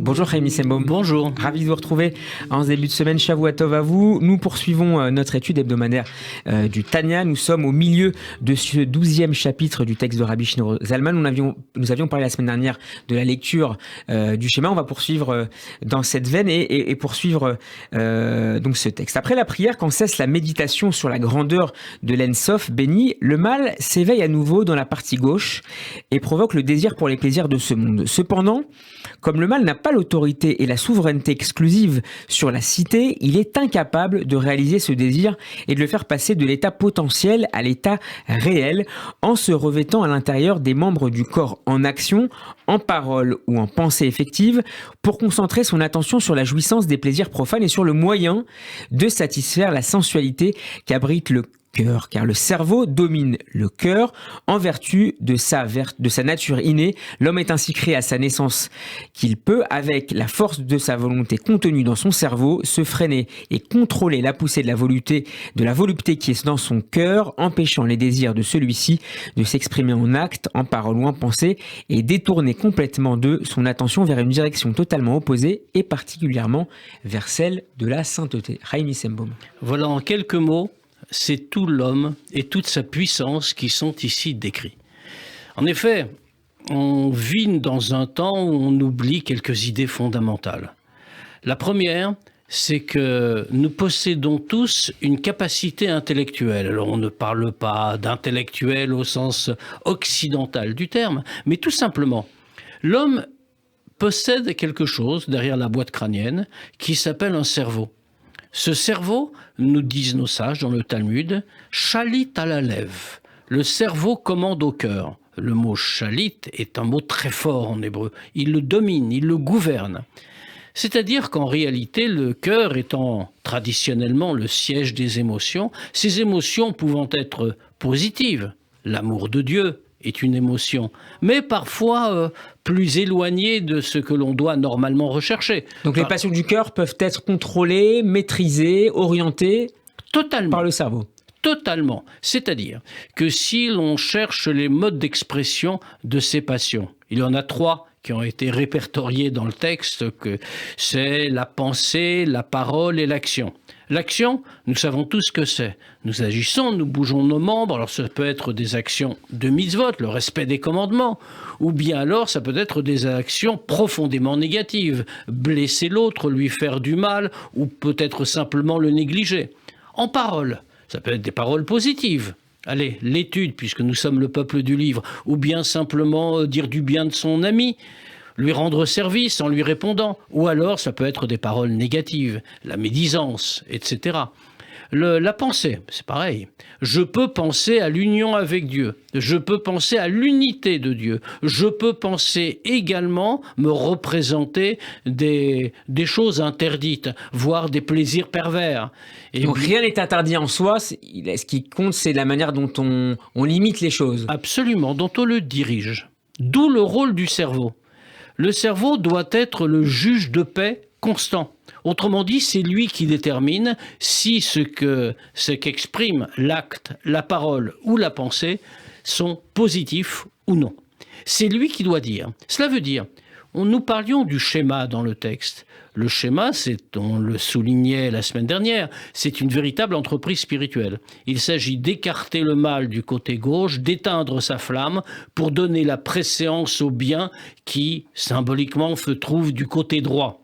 Bonjour Rémi Sembaum. Bonjour. Ravi de vous retrouver en ce début de semaine. Shavua Tov à vous. Nous poursuivons notre étude hebdomadaire du Tanya. Nous sommes au milieu de ce 12e chapitre du texte de Rabbi Shneur Zalman. Nous avions parlé la semaine dernière de la lecture du schéma. On va poursuivre dans cette veine et poursuivre donc ce texte. Après la prière, quand cesse la méditation sur la grandeur de l'Ensof béni, le mal s'éveille à nouveau dans la partie gauche et provoque le désir pour les plaisirs de ce monde. Cependant, comme le mal n'a pas l'autorité et la souveraineté exclusive sur la cité, il est incapable de réaliser ce désir et de le faire passer de l'état potentiel à l'état réel en se revêtant à l'intérieur des membres du corps en action, en parole ou en pensée effective pour concentrer son attention sur la jouissance des plaisirs profanes et sur le moyen de satisfaire la sensualité qu'abrite le cœur, car le cerveau domine le cœur en vertu de sa nature innée. L'homme est ainsi créé à sa naissance qu'il peut, avec la force de sa volonté contenue dans son cerveau, se freiner et contrôler la poussée de la volupté qui est dans son cœur, empêchant les désirs de celui-ci de s'exprimer en acte, en parole ou en pensée, et détourner complètement de son attention vers une direction totalement opposée et particulièrement vers celle de la sainteté. Rémi Sembaum. Voilà en quelques mots, c'est tout l'homme et toute sa puissance qui sont ici décrits. En effet, on vit dans un temps où on oublie quelques idées fondamentales. La première, c'est que nous possédons tous une capacité intellectuelle. Alors on ne parle pas d'intellectuel au sens occidental du terme, mais tout simplement, l'homme possède quelque chose derrière la boîte crânienne qui s'appelle un cerveau. Ce cerveau, nous disent nos sages dans le Talmud, chalit à la lèvre. Le cerveau commande au cœur. Le mot chalit est un mot très fort en hébreu. Il le domine, il le gouverne. C'est-à-dire qu'en réalité, le cœur étant traditionnellement le siège des émotions, ces émotions pouvant être positives, l'amour de Dieu est une émotion, mais parfois plus éloignée de ce que l'on doit normalement rechercher. Donc les passions du cœur peuvent être contrôlées, maîtrisées, orientées totalement par le cerveau. Totalement. C'est-à-dire que si l'on cherche les modes d'expression de ces passions, il y en a 3 qui ont été répertoriés dans le texte, que c'est la pensée, la parole et l'action. L'action, nous savons tous ce que c'est. Nous agissons, nous bougeons nos membres. Alors ça peut être des actions de mitzvot, le respect des commandements, ou bien alors ça peut être des actions profondément négatives, blesser l'autre, lui faire du mal, ou peut-être simplement le négliger. En parole, ça peut être des paroles positives. Allez, l'étude, puisque nous sommes le peuple du livre, ou bien simplement dire du bien de son ami, lui rendre service en lui répondant, ou alors ça peut être des paroles négatives, la médisance, etc. La pensée, c'est pareil. Je peux penser à l'union avec Dieu, je peux penser à l'unité de Dieu, je peux penser également me représenter des choses interdites, voire des plaisirs pervers. Et donc rien n'est interdit en soi, ce qui compte c'est la manière dont on limite les choses. Absolument, dont on le dirige. D'où le rôle du cerveau. Le cerveau doit être le juge de paix constant. Autrement dit, c'est lui qui détermine si ce qu'exprime l'acte, la parole ou la pensée sont positifs ou non. C'est lui qui doit dire. Cela veut dire, nous parlions du schéma dans le texte. Le schéma, on le soulignait la semaine dernière, c'est une véritable entreprise spirituelle. Il s'agit d'écarter le mal du côté gauche, d'éteindre sa flamme pour donner la préséance au bien qui, symboliquement, se trouve du côté droit.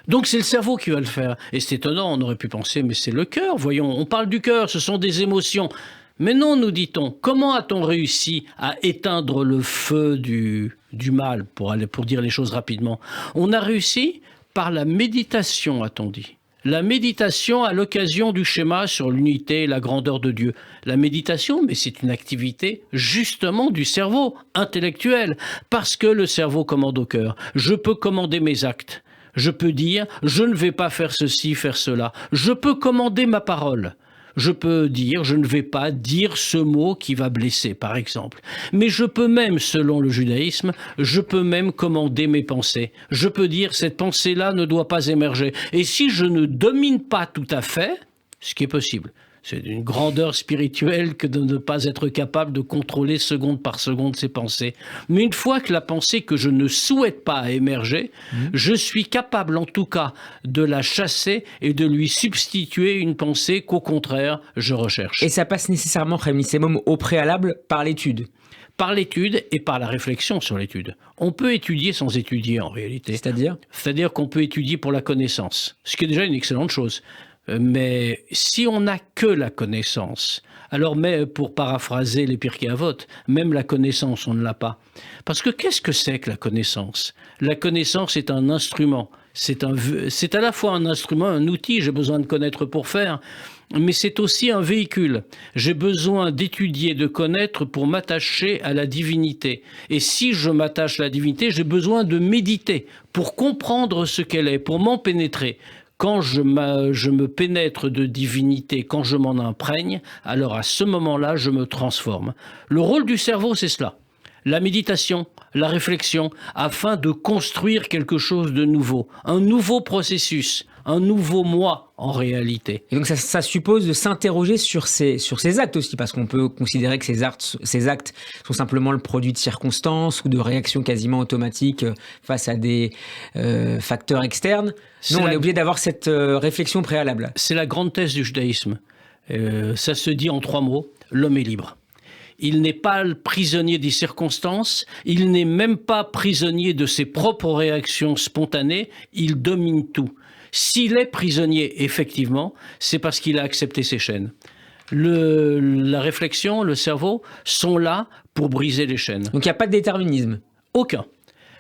Donc c'est le cerveau qui va le faire. Et c'est étonnant, on aurait pu penser, mais c'est le cœur. Voyons, on parle du cœur, ce sont des émotions. Mais non, nous dit-on, comment a-t-on réussi à éteindre le feu du mal, pour dire les choses rapidement? On a réussi par la méditation, a-t-on dit. La méditation à l'occasion du schéma sur l'unité et la grandeur de Dieu. La méditation, mais c'est une activité justement du cerveau intellectuel, parce que le cerveau commande au cœur. Je peux commander mes actes. Je peux dire, je ne vais pas faire ceci, faire cela. Je peux commander ma parole. Je peux dire, je ne vais pas dire ce mot qui va blesser, par exemple. Mais je peux même, selon le judaïsme, je peux même commander mes pensées. Je peux dire, cette pensée-là ne doit pas émerger. Et si je ne domine pas tout à fait, ce qui est possible, C'est d'une grandeur spirituelle que de ne pas être capable de contrôler seconde par seconde ses pensées. Mais une fois que la pensée que je ne souhaite pas a émergé, je suis capable en tout cas de la chasser et de lui substituer une pensée qu'au contraire je recherche. Et ça passe nécessairement, Chaim Nissemom, au préalable par l'étude. Par l'étude et par la réflexion sur l'étude. On peut étudier sans étudier en réalité. C'est-à-dire qu'on peut étudier pour la connaissance, ce qui est déjà une excellente chose. Mais si on n'a que la connaissance, alors mais pour paraphraser les Pirkei Avot, même la connaissance, on ne l'a pas. Parce que qu'est-ce que c'est que la connaissance ? La connaissance est un instrument. C'est à la fois un instrument, un outil, j'ai besoin de connaître pour faire, mais c'est aussi un véhicule. J'ai besoin d'étudier, de connaître pour m'attacher à la divinité. Et si je m'attache à la divinité, j'ai besoin de méditer pour comprendre ce qu'elle est, pour m'en pénétrer. Quand je me pénètre de divinité, quand je m'en imprègne, alors à ce moment-là, je me transforme. Le rôle du cerveau, c'est cela. La méditation, la réflexion, afin de construire quelque chose de nouveau, un nouveau processus, un nouveau moi en réalité. Et donc ça suppose de s'interroger sur ces actes aussi, parce qu'on peut considérer que ces actes sont simplement le produit de circonstances ou de réactions quasiment automatiques face à des facteurs externes. Non, on est obligé d'avoir cette réflexion préalable. C'est la grande thèse du judaïsme. Ça se dit en 3 mots, l'homme est libre. Il n'est pas le prisonnier des circonstances, il n'est même pas prisonnier de ses propres réactions spontanées, il domine tout. S'il est prisonnier, effectivement, c'est parce qu'il a accepté ses chaînes. La réflexion, le cerveau sont là pour briser les chaînes. Donc il n'y a pas de déterminisme ? Aucun.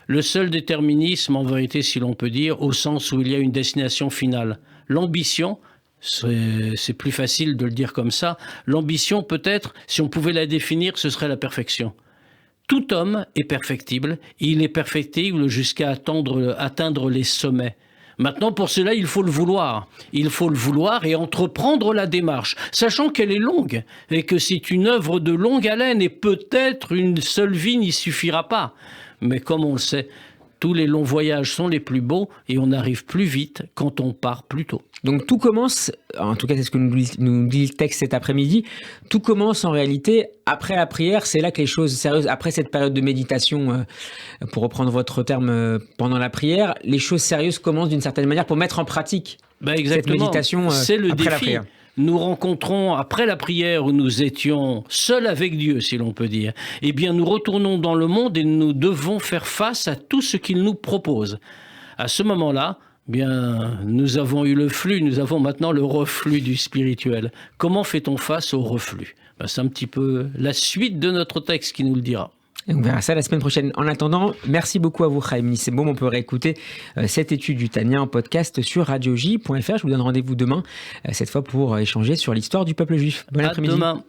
Le seul déterminisme, en vérité, si l'on peut dire, au sens où il y a une destination finale. L'ambition, c'est plus facile de le dire comme ça, l'ambition peut-être, si on pouvait la définir, ce serait la perfection. Tout homme est perfectible, il est perfectible jusqu'à atteindre les sommets. Maintenant, pour cela, il faut le vouloir. Il faut le vouloir et entreprendre la démarche, sachant qu'elle est longue et que c'est une œuvre de longue haleine et peut-être une seule vie n'y suffira pas. Mais comme on le sait, tous les longs voyages sont les plus beaux et on arrive plus vite quand on part plus tôt. Donc tout commence, en tout cas c'est ce que nous dit le texte cet après-midi, tout commence en réalité après la prière, c'est là que les choses sérieuses, après cette période de méditation, pour reprendre votre terme, pendant la prière, les choses sérieuses commencent d'une certaine manière pour mettre en pratique cette méditation c'est le après défi. La prière. Nous rencontrons, après la prière où nous étions seuls avec Dieu, si l'on peut dire, eh bien nous retournons dans le monde et nous devons faire face à tout ce qu'il nous propose. À ce moment-là, bien, nous avons eu le flux, nous avons maintenant le reflux du spirituel. Comment fait-on face au reflux ? C'est un petit peu la suite de notre texte qui nous le dira. Et on verra ça la semaine prochaine. En attendant, merci beaucoup à vous, Chaim Nissemom. On peut réécouter cette étude du Tanya en podcast sur radioj.fr. Je vous donne rendez-vous demain, cette fois pour échanger sur l'histoire du peuple juif. Bon après-midi. À demain.